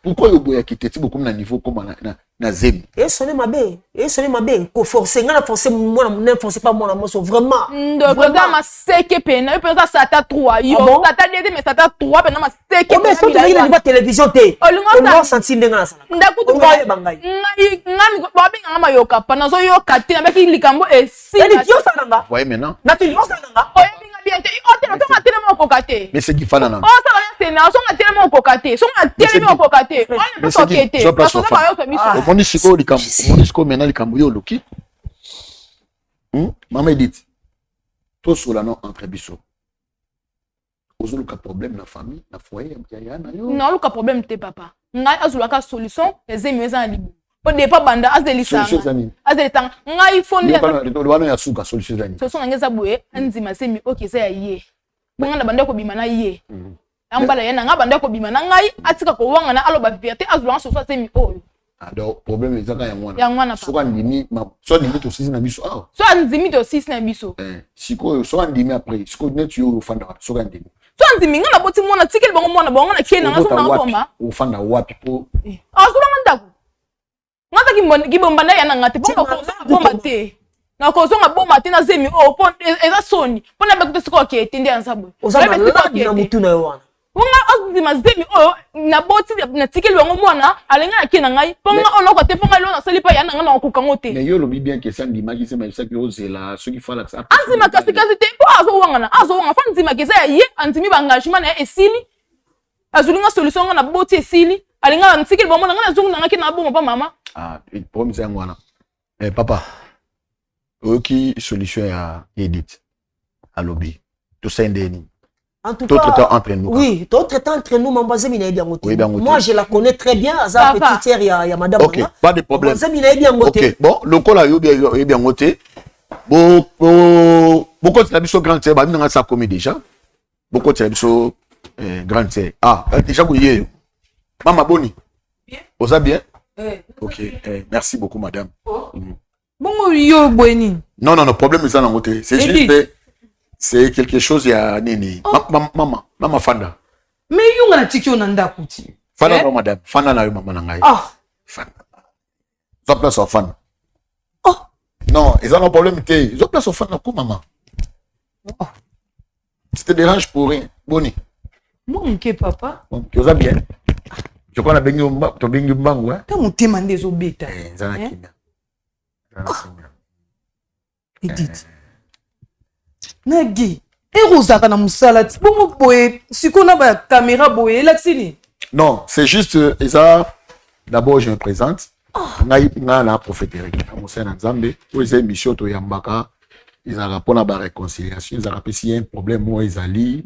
Pourquoi le boya qui était beaucoup na niveau comme na zem. Et sonner ma bé, ko forcer ngana forcer moi na forcer pas moi na moso vraiment. Donc dans ma seke pena, peut ça sata 3 yo, sata 2 mais sata 3 pena ma seke pena. Mais ça tu regardes la télévision té. On senti ndenga ça. Ndakutu bangai. Ngami babi ngama yoka pa nazo yoka te na baki likambo e si. Et Dieu ça nanga. Voyez maintenant. Na tu yo ça nanga. Oye binga bien te. O te na tellement kokate. Mais c'est qui fa nana. Oh ça va c'est na so na tellement kokate. So na tellement kokate. On ne peut pas quitter. Parce que ça va yo miso. Moni siko likambo, moni siko maintenant likambo yo loki. Maman dit. Tout cela non entre biso. Ozo luka problème na famille, na foyer ya na yo. Non, luka problème te papa. Ngai azulaka solution, les emi eza libu. Po de pa banda azelisa. Azelisa. Ngai fondi le wana ya suka solution zani. Solution ngeza boye, anzima semi okay za ye. Banga banda ko bima na ye. Ambala yena nga banda ko bima na ngai atika ko wanga na aloba vérité azulanga solution semi oyo. Alors problème ezaka ya mwana. Ya mwana papa. Soka ndimi, so ndimi to sisi na biso. Ah. So ndimi to sisi na biso. Siko so ndimi après, siko net yo ofanda soka ndimi. So ndimi nga na boti mwana tikeli bango mwana bango na kena nga so na ngomba. Ofanda wapi po? Azulanga ndako. Ngata kibomba na yana ngate ponga ko bomba te. Na ko zonga bomba te na zemi o pon eza soni. Pona ba kuto siko ke tende ansabo. Ozama na mutu na yo wana. Wanga azima zemi o na boti na tikeli bango mwana alenga na kena ngai. Ponga ono ko te ponga lo na sali pa yana nga na ko kango te. Mais yo lobi bien que ça ndima ki sema ça que ozela ceux qui font la ça. Azima kasi te po azo wanga fa ndima ke za ye antimi ba engagement na esili. Azulinga solution nga na boti esili. Alenga na tikeli bango nga na zungu na kena bomba pa mama. Ah, problème c'est ngwana. Papa. Oki solution ya Edith à lobby. Tout ça ndeni. En tout cas, entre nous. Oui, d'autres temps entre nous, maman Zemina est bien ngoti. Moi, je la connais très bien. Azar petite sœur, il y a madame. OK, pas de problème. Zemina est bien ngoti. OK, bon, le col a eu bien ngoti. Beaucoup de biso grande sœur, ba nga ça commis déjà. Beaucoup de biso grande sœur. Ah, déjà vous y Maman Boni. Bien. Vous allez bien? OK, merci beaucoup madame. Bon yo Boni. Non, problème c'est dans côté. C'est juste c'est quelque chose ya nini. Maman Fanda. Mais yo ngana tikyo na ndakuti. Fanda no madame. Fanda na yo maman na ngai. Ah. Fanda. Zo place au fan. Oh. Non, ils ont un problème té. Zo place au fan ko maman. Oh. Ça te dérange pour rien. Boni. Mon ke papa. Bon, tu vas bien. Je crois na bengi to bengi mbangu Ta mutema ndezo beta. Zana kimia. Edith. Nagi. Erozaka na musalati. Bongo boye sikona ba caméra boye laksini. Non, c'est juste ça. D'abord je me présente. Nga na prophéterie. Amusa na Nzambe. Pour les émissions to yambaka. Ils ont rapport à la réconciliation. Ils ont rappelé s'il y a un problème, moi, ils allaient.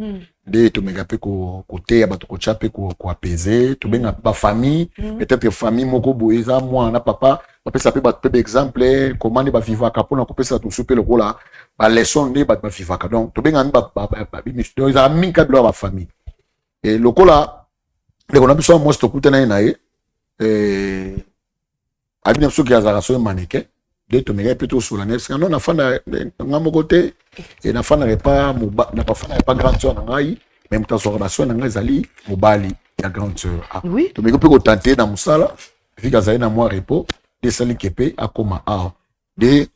De to megape côté, à bato kochape ko apaiser. To benga ba famille. Peut-être famille moko boeza moi na papa. Papa ça peut battre exemple. Comment ne ba vivre kapona ko pesa to souper le kola. Ba leçon ne ba vivre ka. Donc to benga ba ils ont mis cadre ba famille. Et le kola. Le kona biso moi to kutena na ye. Abina biso ki azara so mannequin. De to mega plutôt sur la neige non na fana ngamo côté et na fana pas na pas fana pas grande sœur ngai même temps sur la sœur ngai zali mobali ya grande sœur oui to mega peut tenter na musala fika zali na moi repos de sali kepe akoma a de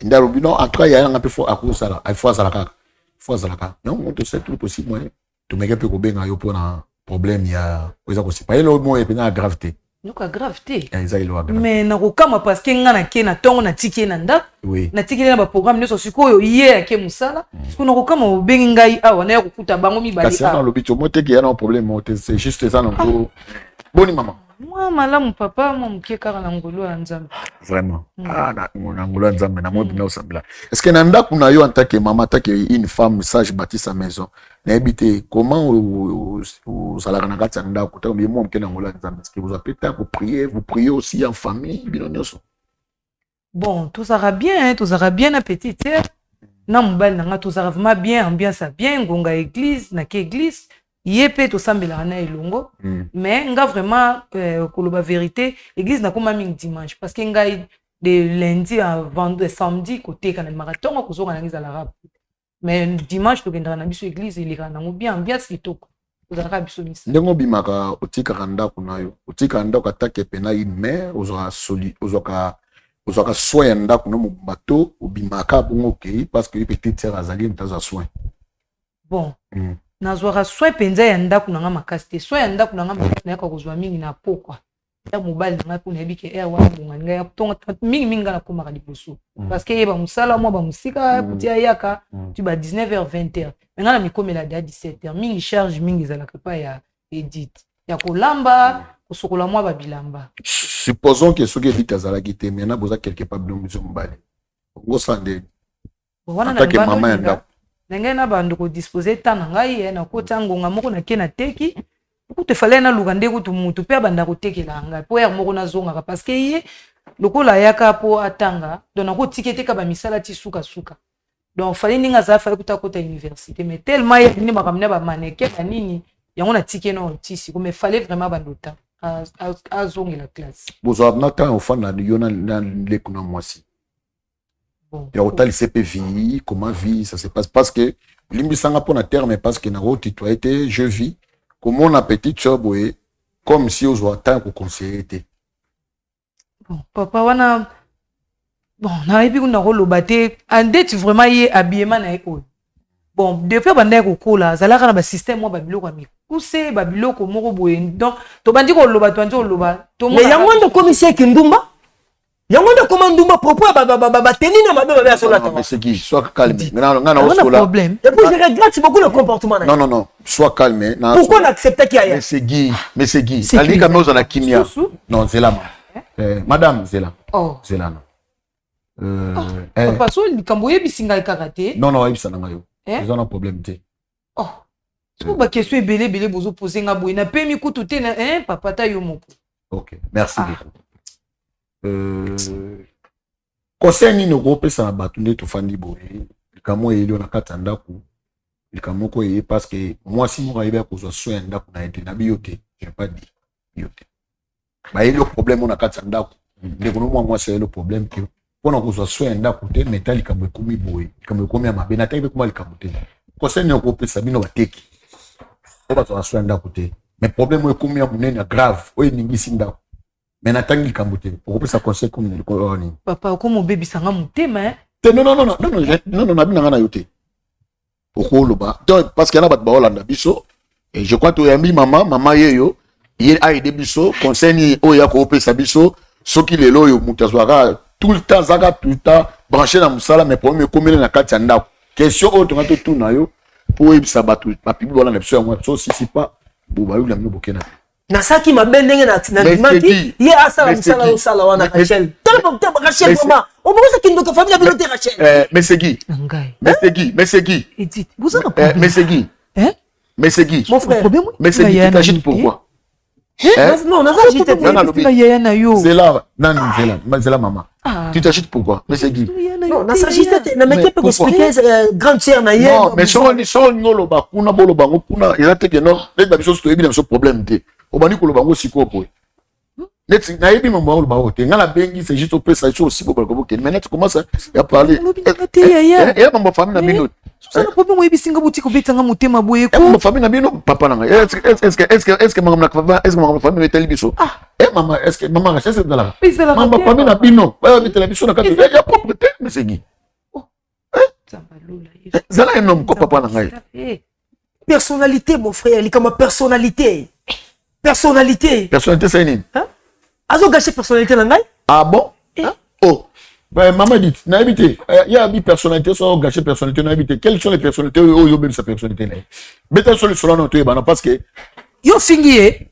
ndalo bino en tout cas ya nga pe fo akusala il faut azala kaka non on te sait tout possible moi to mega peut ko benga yo pour na problème ya oza ko séparer le mot et puis na gravité Yoka grave te. Ezailo grave. Mais na kokama parce que nga na ke na tongo na tiki na nda. Oui. Na tiki na ba programme nyoso sikoyo ye ke musala. Parce que na kokama obengi ngai awa na kokuta bango mibali. Kasi na lobito mote ki yana un problème mote c'est juste ça non. Boni maman. Moi malamu papa mo mkie kaka na ngolo ya nzambe. Vraiment. Ah na ngolo ya nzambe na mo bina osambila. Est-ce que nanda kuna yo en tant que maman, en tant que une femme sage bâtit sa maison. Na habité comment vous allez na kati nda ko ta mo mke na ngolo ya nzambe. Est-ce que vous appelez pour prier, vous priez aussi en famille bino nyoso. Bon, tout ça sera bien appétit. Na mobile na tout ça vraiment bien, ambiance bien, ngonga église, na ke église. Yepé to sambela na elongo mais nga vraiment koloba vérité église na koma mingi dimanche parce que ngai de lundi à vendredi samedi côté kana marathon ko zonga na ngiza la rap mais dimanche to kendra na biso église ilika na bien ambiance kitoko ozaka biso misa ndengo bimaka otika kanda kunayo otika nda katake pena une mère ozoka ozoka soin nda kuno mu bateau obimaka bongo ke parce que petite sœur azali ntaza soin bon nazwaka soin penza ya ndako na nga makasi te soin ya ndako na nga makasi na yaka kozwa mingi na pokwa ya mobali na nga mpona yebi ke wana bonga nga ya tonga mingi nga na komaka liboso parce que yeba musala mwa bamusika kutia yaka tu ba 19h 20h mais nga na mikomela da 17h mingi charge mingi ezalaka pa ya edit ya kolamba kosokola mwa babilamba supposons que soki edit azalaki te mais na boza quelque part biso mobali ngosande atake mama ya ndako nenge na bando ko disposer tana ngai na kota ngonga moko na kena teki kutu fallait na lugande kutu mutu pe banda ko tekela ngai po ya moko na zonga parce que ye lokola yaka po atanga donc ko tikete ka ba misala ti suka donc fallait ninga za fallait kuta kota université mais tellement ye ni makamna ba maneke na nini yango na tike no tisi ko mais fallait vraiment bandota a zonga la classe bozo na temps au fond na yona na lekuna mwasi. Bon, et au tal CP vie comment vie ça se passe parce que limbisanga pour na terre mais parce que na rotitoité je vis comment on a petite sœur boye comme si aux temps pour conseiller était bon papa wana bon na epi kuna koloba te andeti vraiment ye habillement na eko bon depuis banda ko kola zalaka na ba système mo ba biloko mi kuse ba biloko moko boye donc to bandi ko loba to anjo loba to mais yango ndo commissaire kindumba yango ndo komandumba propos ba tenina mabe ba ya sola ta mais c'est qui sois calme maintenant ngana on sola problème et puis je regrette beaucoup le comportement non sois calme pourquoi on accepte qu'il y a mais c'est qui ali kama oza na kimia non Zela madame Zela oh Zela non papa so likambo yebisinga karaté non yebisa na ngayo ils ont un problème te oh so ba question belé bozo poser nga boye na pemi kutu te na papa ta yo moko OK merci beaucoup conseil nini okopesa na bato nde tofandi boye likamo eyeli na kati ya ndako likamo ko eye parce que mwasi moko ayebi akozwa soin ya ndako na ye te na biyo te je pas dit biyo te bayeli problème na kati ya ndako ndeko no mwasi ayeli problème ke mpona kozwa soin ya ndako te meta likambo ekomi boye likambo ekomi ya mabe na tangi mpe koma likambo te conseil nini okopesa bino bateki o bazwaka soin ya ndako te mais problème oyo ekomi ya monene ya grave oyo eningisi ndako mais natangi kambuté pour ça conseil comme ni papa comme bébé sanga mutema non nabina na yote pour loba donc parce que na bat ba Hollande biso et je crois to yambi maman yeyo il a aidé biso conseil ni oya ko pesa biso soki lelo yo mutazwaka tout le temps branché na musala mais problème comme na kati ya ndako question autre ngato tout na yo pour ibisa batu ba pibi Hollande biso ya moi so si pas boba yo la mino bokena nasaki mabendenge na dimaki ye asala musala osala wana Rachel tellement te Rachel vraiment on peut ça kindo ka famille bilote Rachel mais c'est qui mais c'est qui Edith vous en avez mais c'est qui mais c'est qui mon frère mais c'est qui tu t'agites pourquoi non non c'est là maman tu t'agites pourquoi mais c'est qui non na s'agite na mais peut expliquer grande sœur na ye non mais so ngolo ba kuna bolo bango kuna il a te que non les babiso to ebi na so problème te obani ko lo bango siko boy net na ebi mo bango lo bango te ngala bengi c'est juste au pesa so aussi bobo ko mais net commence à parler et ma famille na minute ça le problème oyebi singa butiko betanga mutema boye ko ma famille na bino papa nanga est-ce que maman na papa est-ce que maman famille meteli biso maman est-ce que maman c'est de là maman famille na bino ba meteli biso na kati ya propriété mais c'est qui zala un homme ko papa nanga personnalité mon frère il comme personnalité c'est nini Azo gâché personnalité na ngai. Ah bon? Oh. Ben, maman dit, n'a habité. Il y a des personnalités, sont gâchées personnalités, n'a habité. Quelles sont les personnalités où il y a sa personnalité là? Mais sur le salon, parce que. Yo fingié.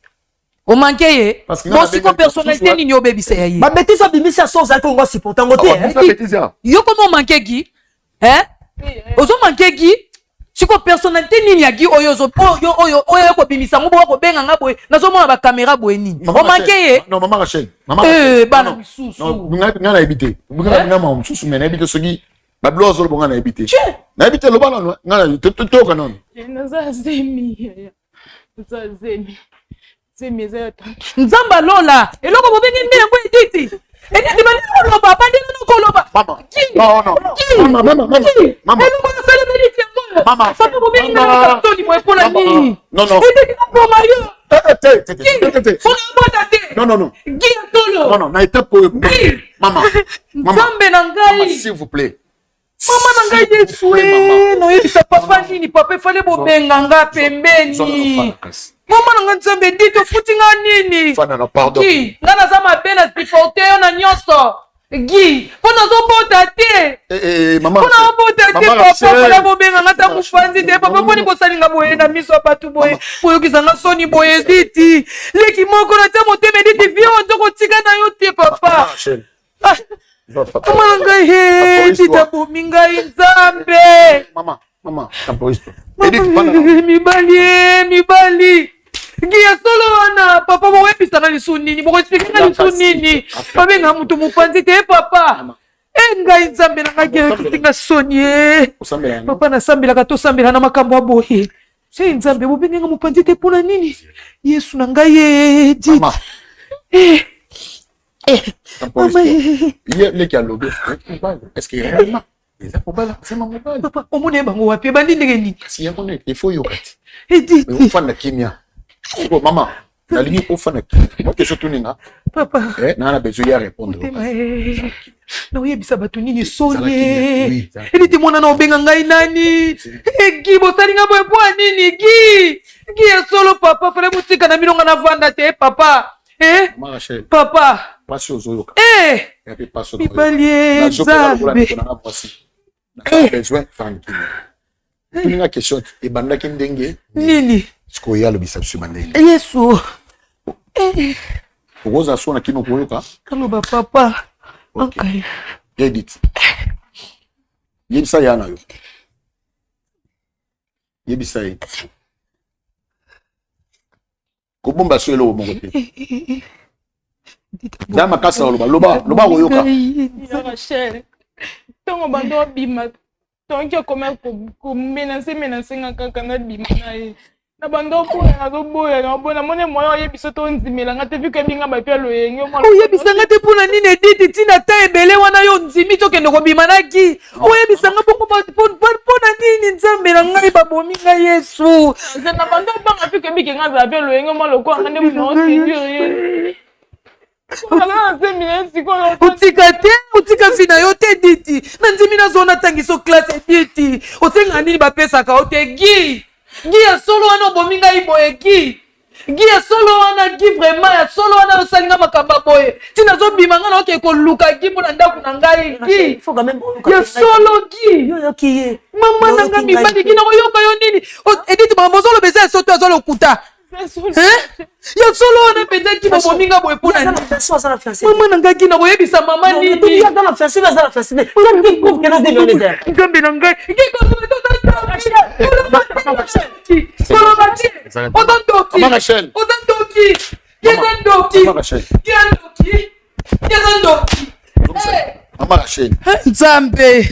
O manqué. Parce que. Bon, si ko personnalité ni yo baby c'est yi. Ma bêtise a bimisi à son zako ngo supportant ngote. Yo comment manqué qui? Hein? Ozo manqué qui? Si ko personnalité ni ya gi oyo zo oyo ko bimisa ngo ko benga nga boy. Nazo mona ba caméra boy ni. O manqué. Non, maman Rachel. Bana misusu. Non, nga habité. Nga ma misusu mais habité ce qui ba blozo bo nga habité. Na habité lo bana nga to kanon. Naza zemi. Naza zemi. Zemi za ta. Nzamba lola. Eloko bo bengi ndele ngo editi. Editi ba ndele loba, ba ndele no koloba. Mama. Non. Mama. Eloko na fele mediti ngo. Mama. Papa bo bengi na toni mo epona ni. Non. Editi na pro Mario. Non. Guy Tolo. Non, na étape pour maman. Nzambe na ngai. S'il vous plaît. Mama na ngai Yesu. No yebisa papa nini papa fale bo benga nga pembeni. Mama na ngai Nzambe dito futi nga nini. Fana na pardon. Guy, nga na za mabena siforte yo na nyonso. Guy, pona zo bota te. Maman. Pona bota te papa fale bo benga nga ta mufanzi te papa poni ko salinga boye na miso patu boye. Boyo kizanga soni boye diti. Leki moko na ta moteme diti vio ndoko tika na yo te papa. Mama ngai he dita bomi ngai Nzambe. Mama, tampoisto. Mibali. Gia solo wana papa mo wepisa na lisu nini mo explique na lisu nini. Pabe nga mutu mupanzi te papa. Ngai Nzambe na ngai kitinga sonye. Papa na sambela ka to sambela na makambo aboye. Sei Nzambe mo benga mupanzi te pona nini? Yesu na ngai dit. Mama. Il y a les qui a lobé. Est-ce qu'il y a un c'est mon mobile. Papa, on m'a bango wapi bandi ndengeni. Si y a un il faut y okati. Edith. Mais on fait la kimia. Oh maman, la ligne on fait la kimia. Moi que surtout nina. Papa. Na besoin de répondre. Na oyebisa bato nini sonye. Edith mwana na obenga ngai nani? Gi bosalinga boye po nini gi? Gi solo papa fale mutika na milonga na vanda te papa. Papa. Passe aux oyoka. Mibali Nzambe. Besoin fan kimia. Tuninga question e banda kindenge. Nini? Siko ya lo bisabisu bandenge. Yesu. Ogoza sona kino koyoka. Kaloba papa. Okay. Edit. Yebisa yana yo. Yebisa yi. Kobomba so elo mongo te. Dama kasa loba koyoka. Rachel. Tongo bando bima. Tongo koma ko menacer nga kaka na bima na ye. Na bando pona na boya na bona mone moyo yebisa to nzimela nga te vika binga ba pelo yenge mo. Oyebisa nga te pona nini editi tina ta ebele wana yo nzimi to kende ko bima na ki. Oyebisa nga pona nini Nzambe na ngai babomi nga Yesu. Na bando banga vika binga nga ba pelo yenge mo lokwa nga ne mo sérieux. Utika fina yo te diti. Nanzimi na zona tangiso classe diti. Osenga nini bapesaka ote gi. Gi ya solo wana bominga iboye gi. Gi ya solo wana gi vraiment ya solo wana osalinga makamba boye. Tina zo bimanga na oke ko luka gi pona ndaku na ngai gi. Ya solo gi. Yo kiye. Mama na nga mibali gi na yoka yo nini. Editi mama zolo beza soto azolo kuta. Ya solo wana pete ki bobo minga boye pona ni. Mama na ngaki na boyebisa mama nini. Tu ya dans la fiancée, dans la fiancée. Comme qui couvre que nous devons les aider. Nzambe na ngai. Ki ko to to Mama Rachel. Nzambe.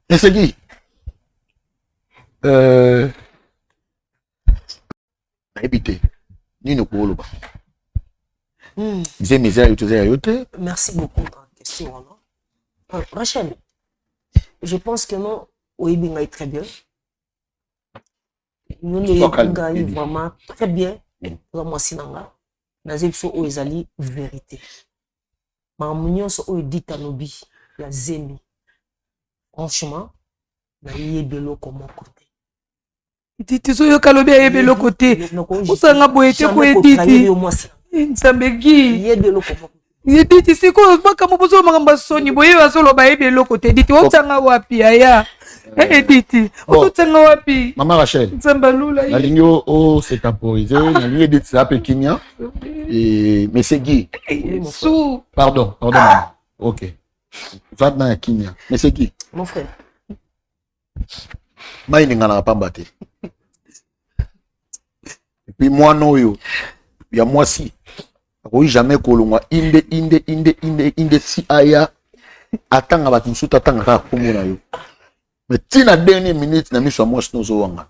Esegi. Habité. Nino Koloba. Merci beaucoup pour la question. Rachel, je pense que non, Oibinga est très bien. Nous les vraiment très bien. Moi, Sinanga. Nazepso Oezali vérité. Ma munion so dit Tanobi, la Zemi. Franchement, na yé belo comme côté. Titi soyo kalobi ayebe lokote. Osanga boye te ko etiti. Nsambegi. Titi siko makambo bozo makambo soni boye wasolo bayebe lokote. Titi otanga wapi aya? Titi otanga wapi? Maman Rachel. Nsambalula. Nalingi o se temporiser, nalingi de ça pekinya et monsieur Guy. Pardon, maman. OK. Va dans Kenya. Monsieur Guy. Mon frère. Maïni ngana pamba te. Et puis moi non yo. Il y a moi si. Oui jamais kolongwa inde si aya atanga batu suta atanga ka komona yo. Mais tina dernière minute na miso moi sinozo wanga.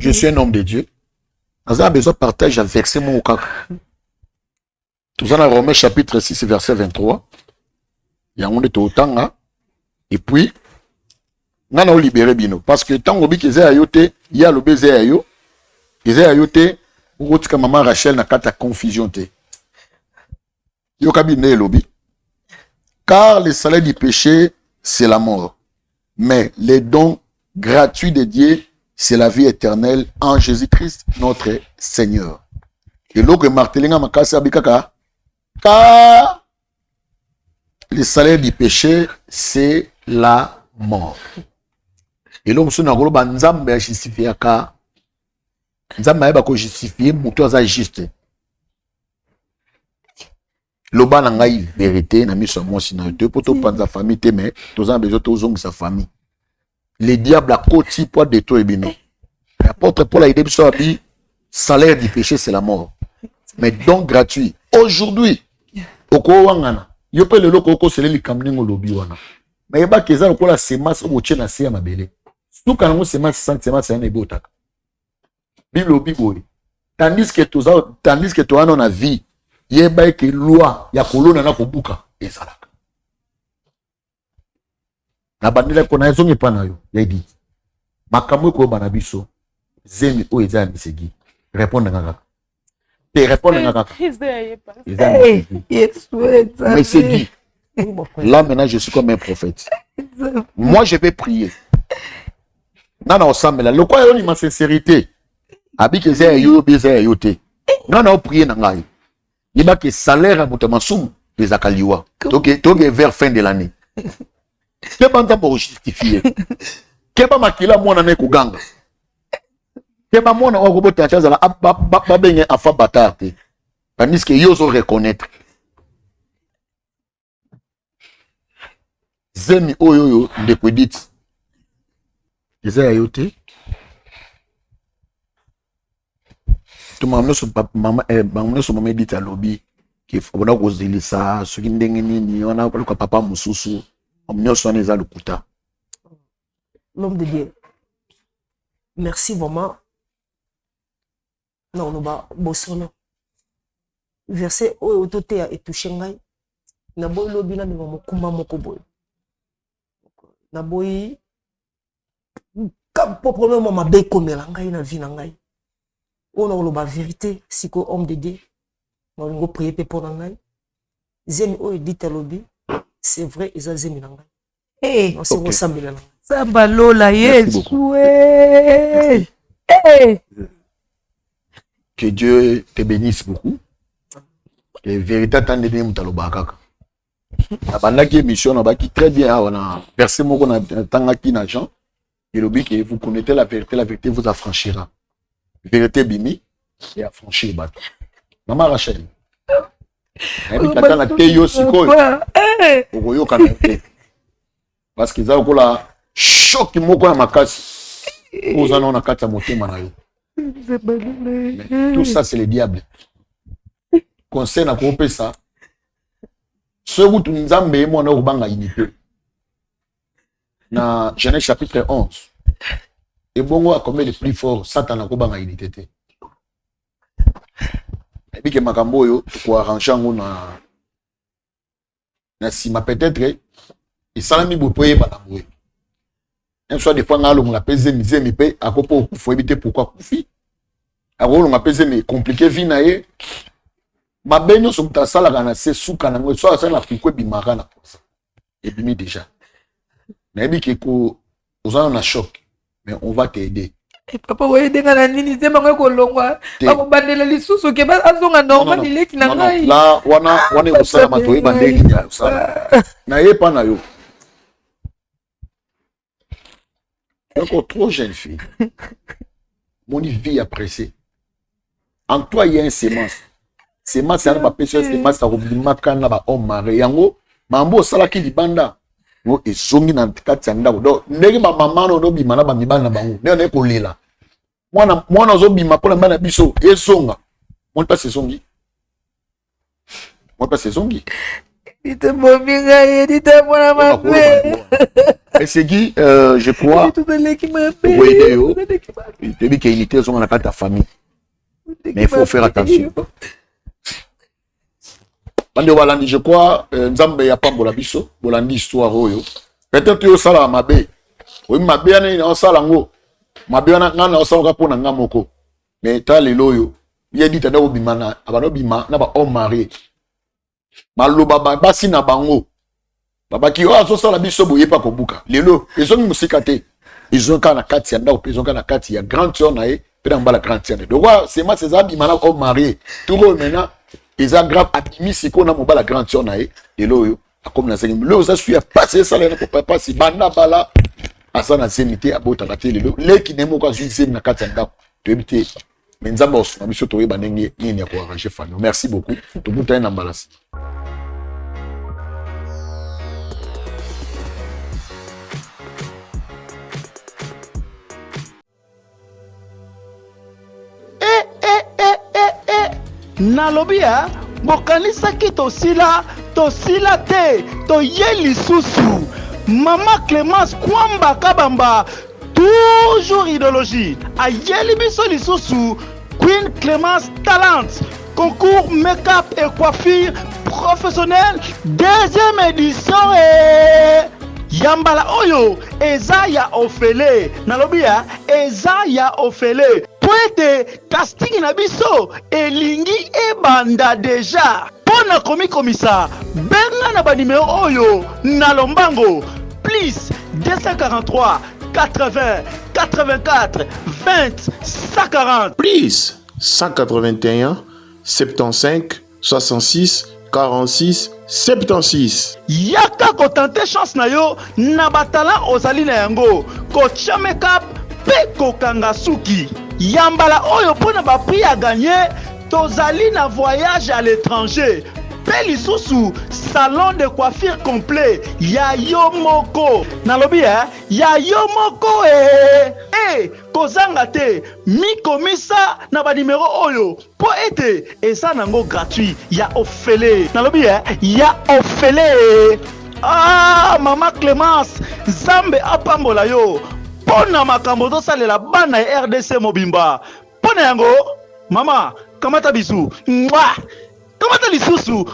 Je suis un homme de Dieu. Nous avons besoin de partager un verset mon kaka. Tout ça dans Romains chapitre 6 verset 23. Il y a un de totanga et puis nana o libéré bino parce que tant obi keze ayote ya lo beze ayo keze ayote okotika maman Rachel na kata confusion te yo kabine lobi car le salaire du péché c'est la mort mais les dons gratuits de Dieu c'est la vie éternelle en Jésus-Christ notre Seigneur et l'autre martelinga makasa bikaka car le salaire du péché c'est la mort. Et l'homme son agolo banzambe a justifié aka nzambe ba ko justifier mutu aza juste. Loba na ngai vérité na miso moi sina deux poto panza famille te mais tozan besoin tozong sa famille. Le diable a côté pour détruire bino. L'apôtre Paul a dit biso abi salaire du péché c'est la mort. Mais donc gratuit. Aujourd'hui oko wangana yo pe le loko oko sele likamningo lobi wana. Mais yeba keza lokola semence oboche na se ya mabele. Tout quand on semence semence na ebotaka. Bible bible. Tandis que toi on a vie yeba ke loi ya kolona na kobuka ezalaka. Na bandela kona ezongi pa na yo. Yedi. Makambo ko bana biso. Zemi o eza misegi. Répondre ngaka. Te répondre ngaka. Mais c'est dit. Là maintenant je suis comme un prophète. Moi je vais prier. Nana osambela lokwa yo ni ma sincérité. Abike ze yo beze yo te. Nana o prier na ngai. Yiba ke salaire a mutama sum des akaliwa. Toke vers fin de l'année. Que banta pour justifier. Que ba makila mwana na kuganga. Que ba mwana o kobota chaza la ba benye afa batarte. Tandis que yo zo reconnaître. Zemi oyo de kwedit. Eza ayote. Tu m'amènes sur maman m'amènes sur maman dit à lobby qui faut na kozilisa soki ndenge nini wana kwa papa mususu omnyo sone za lukuta. L'homme de Dieu. Merci vraiment. Non, ba bosono. Verset oyo tote ya etouché ngai. Na boy lobi na ndemo mokuma moko boy. Na boy kapo problème ma be komela ngai na vie na ngai. On a la vérité siko homme de Dieu. On ngo prier pour na ngai. Zemi oyo dit lobi, c'est vrai isa zemi na ngai. Eh, on se ressemble na ngai. Samba lola Yesu. Que Dieu te bénisse beaucoup. Que vérité tande de mutaloba kaka. Abandaki émission na baki très bien on a versé moko na tangaki na Jean. Et le but que vous connaissez la vérité vous affranchira. Vérité bimi et affranchir le bateau. Maman Rachel. Parce qu'ils ont la choc moko ya makasi. Vous en avez kata motema na yo. Tout ça c'est le diable. Conseil na kopé ça. Ce que tu nous as mis moi na ubanga inité. Na Genèse chapitre 11. Et bon a comme le plus fort Satan na kobanga unité. Et puis que makambo yo ko arranger ngona na sima peut-être et salami bopoye ba boye. Un soir des fois ngalo la pese misé mi pe akopo faut éviter pourquoi kufi. Agolo nga pese mi compliqué vie na ye. Ma benyo so mutasala kana se suka na ngo so asala fikwe bimaka na posa. Et bimi déjà. Mais bi ke ko ozana na choc. mais on va t'aider. Et papa, vous aidez à la nini, c'est ma kolongwa. Papa, bandela li susu ke ba azonga normal ni leki na ngai. Là, wana usala matoyi bandeli ya usala. Na ye pa na yo. Encore trop jeune fille. Mon vie appréciée. En toi, il y a une sémence. Sémence, c'est un papier, sémence, ça roubima kana ba homme marié. Yango, mambo sala ki libanda. Ngo ezongi na kati ya ndako. Donc, ndenge ma maman no bima na ba mibana bango. Ndenge ko lela. Mwana zo bima pona bana biso ezonga. Mon pas ezongi. Mon pas ezongi. Dite mominga ye, dite mwana mabe. Et c'est qui, je crois, il te dit qu'il était dans la ta famille. Mais il faut faire attention. Je crois, Nzambe ya pas bolabiso, bolandi histoire oyo. Peut-être yo sala mabe. Oui, mabe na ina sala ngo. Mabe na ngana sala ko na ngamoko. Mais ta lelo yo, il dit tanda obimana, abano bima na ba homme marié. Maloba basi na bango. Baba ki o azo sala biso boye pa kobuka. Lelo, ezongi musika te. Ezonga na kati ya ndako, ezonga na kati ya grande sœur na ye, pe na mbala grande sœur. Donc c'est moi ces habits mana homme marié. Tout le maintenant, ils ont grave abimi siko na mbala grande sœur na ye. Lelo yo, comme na sengi. Lelo ça suit passer ça na papa si banda bala asana semité abota kate lelo. Le ki nemo kwa zui na kati ya ndako. To ebite. Mais nzamba osuna biso to yeba ndenge nini ya ko arranger famille. Merci beaucoup. To buta na mbalasi. nalobi ya bokanisaki tosila te toye lisusu mama Clémence Kwamba Kabamba toujours idéologie ayeli biso lisusu Queen Clémence Talent concours make-up et coiffure professionnel deuxième édition yambala oyo eza ya ofele nalobi ya eza ya ofele poete casting na biso elingi ebanda deja pona komikomisa benga na banimero oyo na lombango plus 243 80 84 20 140 Please 181 75 66 46 76 yaka kotante chance na yo na batala ozali na yango kotia makeup pe kokanga suki yambala oyo mpona bapri ya gagné tozali na voyage à l'étranger pe lisusu salon de coiffure complet ya yo moko nalobi ya yo moko kozanga te mikomisa na banimero oyo po ete eza nango gratuit ya ofele nalobi ya ofele mama Clémence Nzambe apambola yo pona makambo tosalela bana ya RDC mobimba pona yango mama kamata bisu kamata lisusu